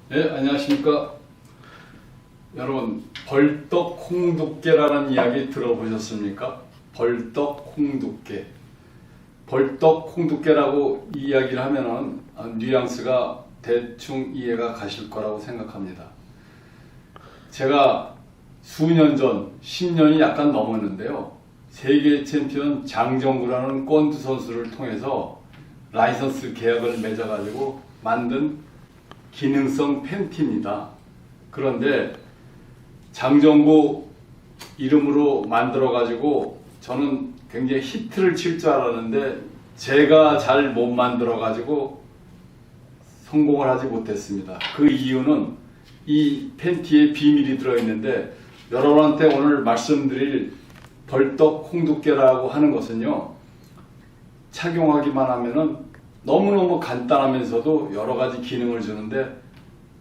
네, 안녕하십니까. 여러분, 벌떡 홍두깨라는 이야기 들어보셨습니까? 벌떡 홍두깨. 벌떡 홍두깨라고 이야기를 하면은 뉘앙스가 대충 이해가 가실 거라고 생각합니다. 제가 수년 전, 10년이 약간 넘었는데요. 세계 챔피언 장정구라는 권투 선수를 통해서 라이선스 계약을 맺어가지고 만든 기능성 팬티입니다. 그런데 장정구 이름으로 만들어가지고 저는 굉장히 히트를 칠 줄 알았는데 제가 잘 못 만들어가지고 성공을 하지 못했습니다. 그 이유는 이 팬티에 비밀이 들어있는데 여러분한테 오늘 말씀드릴 벌떡 홍두깨라고 하는 것은요, 착용하기만 하면은 너무너무 간단하면서도 여러 가지 기능을 주는데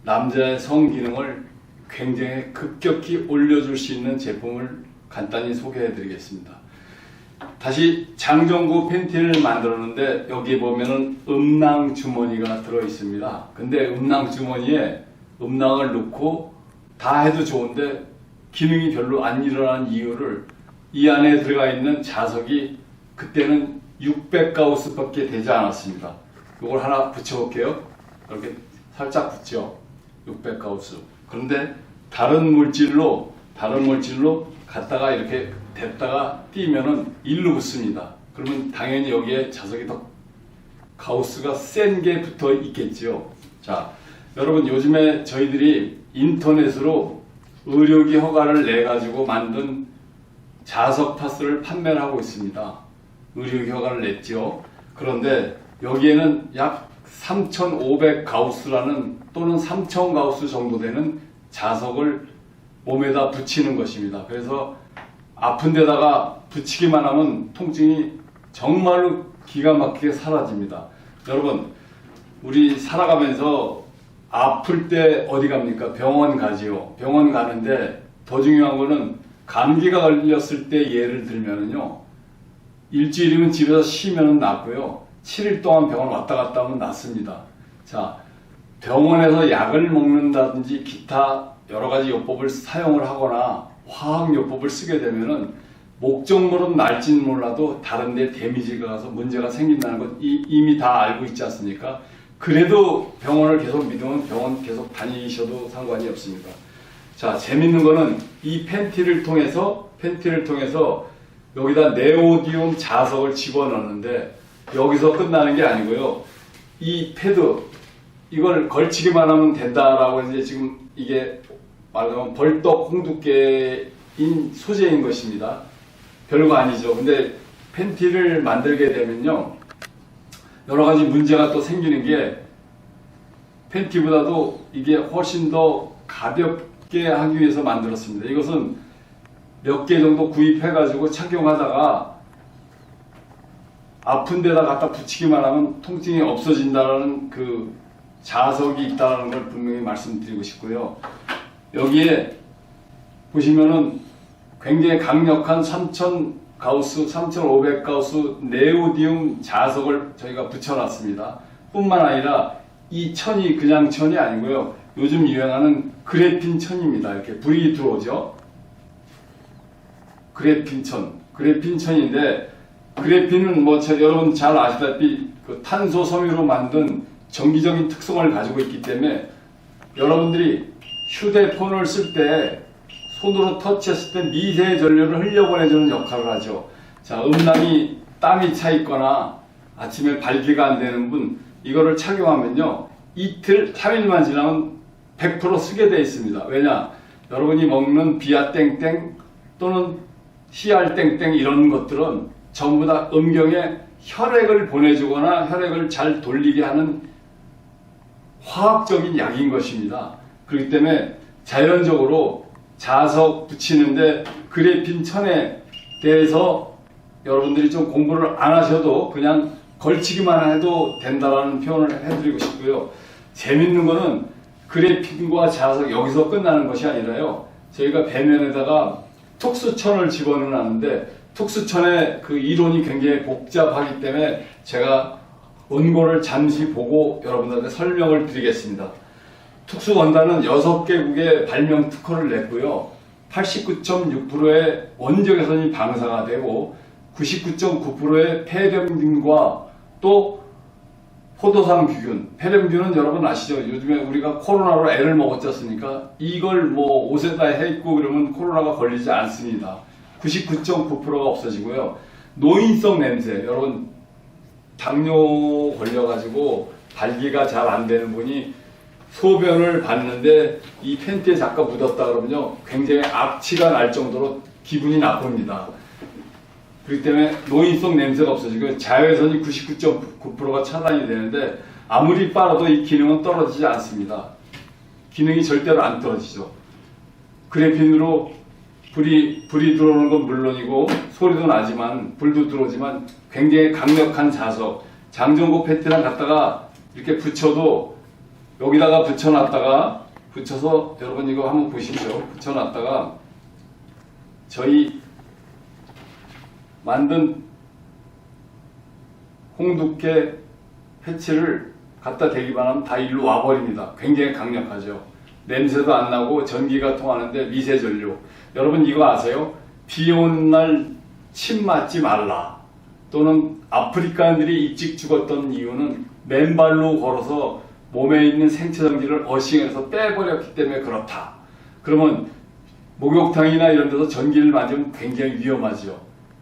남자의 성 기능을 굉장히 급격히 올려줄 수 있는 제품을 간단히 소개해 드리겠습니다. 다시 장정구 팬티를 만들었는데 여기 보면은 음낭 주머니가 들어 있습니다. 근데 음낭 주머니에 음낭을 넣고 다 해도 좋은데 기능이 별로 안 일어나는 이유를 이 안에 들어가 있는 자석이 그때는 600가우스 밖에 되지 않았습니다. 이걸 하나 붙여볼게요. 이렇게 살짝 붙죠. 600가우스. 그런데 다른 물질로 갖다가 이렇게 댔다가 띄면은 일로 붙습니다. 그러면 당연히 여기에 자석이 더 가우스가 센 게 붙어 있겠죠. 자, 여러분 요즘에 저희들이 인터넷으로 의료기 허가를 내 가지고 만든 자석 파스를 판매를 하고 있습니다. 의료기 허가를 냈죠. 그런데 여기에는 약 3,500 가우스라는 또는 3,000 가우스 정도 되는 자석을 몸에다 붙이는 것입니다. 그래서 아픈 데다가 붙이기만 하면 통증이 정말로 기가 막히게 사라집니다. 여러분, 우리 살아가면서 아플 때 어디 갑니까? 병원 가지요. 병원 가는데 더 중요한 거는 감기가 걸렸을 때 예를 들면은요, 일주일이면 집에서 쉬면은 낫고요, 7일 동안 병원 왔다 갔다 하면 낫습니다. 자, 병원에서 약을 먹는다든지 기타 여러 가지 요법을 사용을 하거나 화학 요법을 쓰게 되면은 목적물은 날지는 몰라도 다른 데 데미지가 가서 문제가 생긴다는 것 이미 다 알고 있지 않습니까? 그래도 병원을 계속 믿으면 병원 계속 다니셔도 상관이 없습니다. 자, 재밌는 거는 이 팬티를 통해서 여기다 네오디움 자석을 집어넣는데 여기서 끝나는 게 아니고요. 이 패드, 이걸 걸치기만 하면 된다라고 이제 지금 이게 말하면 벌떡 홍두깨인 소재인 것입니다. 별거 아니죠. 근데 팬티를 만들게 되면요, 여러 가지 문제가 또 생기는 게 팬티보다도 이게 훨씬 더 가볍게 하기 위해서 만들었습니다. 이것은 몇 개 정도 구입해가지고 착용하다가 아픈 데다 갖다 붙이기만 하면 통증이 없어진다는 그 자석이 있다는 걸 분명히 말씀드리고 싶고요. 여기에 보시면은 굉장히 강력한 3,000 가우스, 3,500 가우스 네오디움 자석을 저희가 붙여놨습니다. 뿐만 아니라 이 천이 그냥 천이 아니고요. 요즘 유행하는 그래핀 천입니다. 이렇게 불이 들어오죠. 그래핀 천인데 그래핀은 뭐 여러분 잘 아시다시피 그 탄소 섬유로 만든 정기적인 특성을 가지고 있기 때문에 여러분들이 휴대폰을 쓸 때 손으로 터치했을 때 미세 전류를 흘려보내주는 역할을 하죠. 자, 음낭이 땀이 차 있거나 아침에 발기가 안 되는 분, 이거를 착용하면요, 이틀, 3일만 지나면 100% 쓰게 되어 있습니다. 왜냐? 여러분이 먹는 비아 땡땡 또는 CR 땡땡 이런 것들은 전부 다 음경에 혈액을 보내주거나 혈액을 잘 돌리게 하는 화학적인 약인 것입니다. 그렇기 때문에 자연적으로 자석 붙이는데 그래핀 천에 대해서 여러분들이 좀 공부를 안 하셔도 그냥 걸치기만 해도 된다라는 표현을 해드리고 싶고요. 재밌는 거는 그래핀과 자석 여기서 끝나는 것이 아니라요, 저희가 배면에다가 톡수천을 집어넣는데 톡수천의 그 이론이 굉장히 복잡하기 때문에 제가 원고를 잠시 보고 여러분들한테 설명을 드리겠습니다. 특수원단은 6개국에 발명 특허를 냈고요. 89.6%의 원적외선이 방사가 되고 99.9%의 폐렴균과 또 포도상균, 폐렴균은 여러분 아시죠? 요즘에 우리가 코로나로 애를 먹었지 않습니까? 이걸 뭐 옷에다 해입고 그러면 코로나가 걸리지 않습니다. 99.9%가 없어지고요. 노인성 냄새, 여러분 당뇨 걸려가지고 발기가 잘 안 되는 분이 소변을 봤는데 이 팬티에 잠깐 묻었다 그러면요 굉장히 악취가 날 정도로 기분이 나쁩니다. 그렇기 때문에 노인성 냄새가 없어지고 자외선이 99.9%가 차단이 되는데 아무리 빨아도 이 기능은 떨어지지 않습니다. 기능이 절대로 안 떨어지죠. 그래핀으로 불이 들어오는 건 물론이고 소리도 나지만 불도 들어오지만 굉장히 강력한 자석, 장전고 팬티랑 갖다가 이렇게 붙여도 여기다가 붙여서 여러분 이거 한번 보시죠. 붙여놨다가 저희 만든 홍두깨 패치를 갖다 대기만 하면 다 일로 와버립니다. 굉장히 강력하죠. 냄새도 안 나고 전기가 통하는데 미세전류. 여러분 이거 아세요? 비 오는 날 침 맞지 말라. 또는 아프리카인들이 일찍 죽었던 이유는 맨발로 걸어서 몸에 있는 생체전기를 어싱해서 빼버렸기 때문에 그렇다. 그러면 목욕탕이나 이런 데서 전기를 맞으면 굉장히 위험하죠.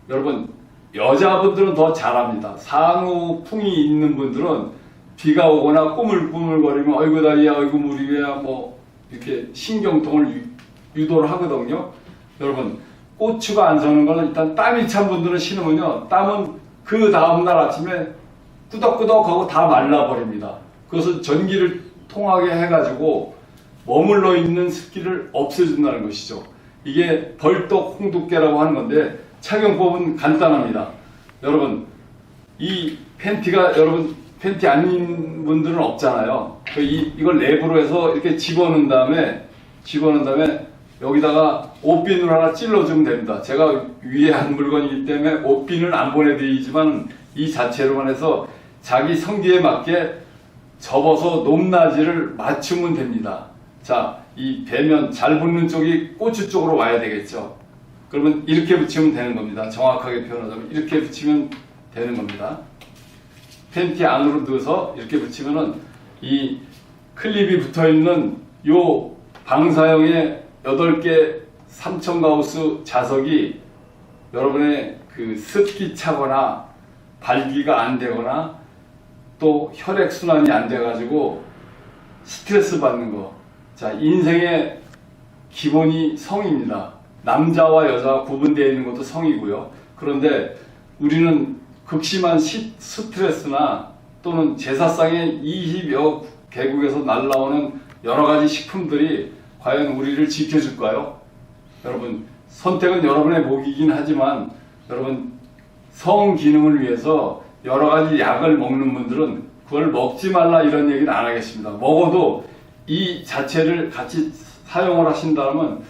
여러분 여자분들은 더 잘합니다. 상우풍이 있는 분들은 비가 오거나 꾸물꾸물거리면 어이구 다리야 어이구 무리야 뭐 이렇게 신경통을 유도를 하거든요. 여러분 고추가 안 서는 거는 일단 땀이 찬 분들은 신으면요 땀은 그 다음날 아침에 끄덕끄덕하고 다 말라버립니다. 그것은 전기를 통하게 해가지고 머물러 있는 습기를 없애준다는 것이죠. 이게 벌떡 홍두깨라고 하는 건데 착용법은 간단합니다. 여러분 이 팬티가 여러분 팬티 아닌 분들은 없잖아요. 이걸 랩으로 해서 이렇게 집어넣은 다음에 여기다가 옷핀을 하나 찔러주면 됩니다. 제가 위에 한 물건이기 때문에 옷핀을 안 보내드리지만 이 자체로만 해서 자기 성기에 맞게 접어서 높낮이를 맞추면 됩니다. 자, 이 배면 잘 붙는 쪽이 고추 쪽으로 와야 되겠죠. 그러면 이렇게 붙이면 되는 겁니다. 정확하게 표현하자면 이렇게 붙이면 되는 겁니다. 팬티 안으로 넣어서 이렇게 붙이면은 이 클립이 붙어있는 요 방사형의 8개 3000가우스 자석이 여러분의 그 습기 차거나 발기가 안 되거나 또 혈액순환이 안 돼가지고 스트레스 받는 거. 자, 인생의 기본이 성입니다. 남자와 여자가 구분되어 있는 것도 성이고요. 그런데 우리는 극심한 스트레스나 또는 제사상의 20여 개국에서 날라오는 여러 가지 식품들이 과연 우리를 지켜줄까요? 여러분, 선택은 여러분의 몫이긴 하지만 여러분 성 기능을 위해서 여러 가지 약을 먹는 분들은 그걸 먹지 말라 이런 얘기는 안 하겠습니다. 먹어도 이 자체를 같이 사용을 하신다면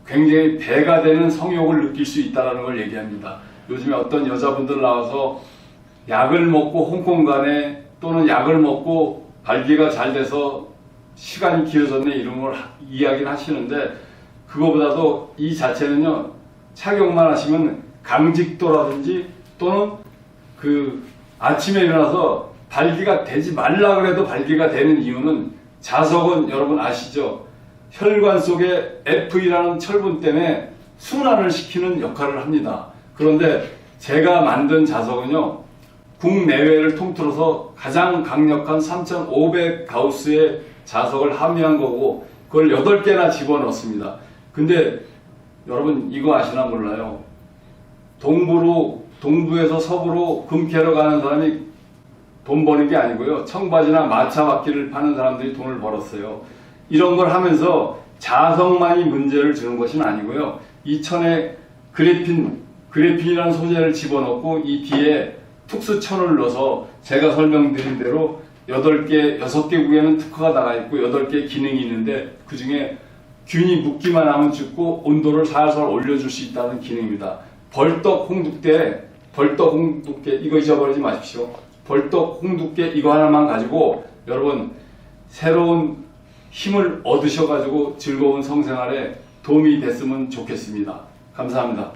굉장히 배가 되는 성욕을 느낄 수 있다는 걸 얘기합니다. 요즘에 어떤 여자분들 나와서 약을 먹고 홍콩 가네 또는 약을 먹고 발기가 잘 돼서 시간이 길어졌네 이런 걸 이야기를 하시는데 그거보다도 이 자체는요 착용만 하시면 강직도라든지 또는 그 아침에 일어나서 발기가 되지 말라 그래도 발기가 되는 이유는 자석은 여러분 아시죠? 혈관 속에 F이라는 철분 때문에 순환을 시키는 역할을 합니다. 그런데 제가 만든 자석은요 국내외를 통틀어서 가장 강력한 3500가우스의 자석을 함유한 거고 그걸 8개나 집어넣습니다. 근데 여러분 이거 아시나 몰라요. 동부에서 서부로 금 캐러 가는 사람이 돈 버는 게 아니고요. 청바지나 마차바퀴를 파는 사람들이 돈을 벌었어요. 이런 걸 하면서 자석만이 문제를 주는 것은 아니고요. 이 천에 그래핀이라는 소재를 집어넣고 이 뒤에 특수천을 넣어서 제가 설명드린 대로 6개국에는 특허가 나가 있고 8개 기능이 있는데 그 중에 균이 묻기만 하면 죽고 온도를 살살 올려줄 수 있다는 기능입니다. 벌떡 홍두깨 이거 잊어버리지 마십시오. 벌떡 홍두깨 이거 하나만 가지고 여러분 새로운 힘을 얻으셔가지고 즐거운 성생활에 도움이 됐으면 좋겠습니다. 감사합니다.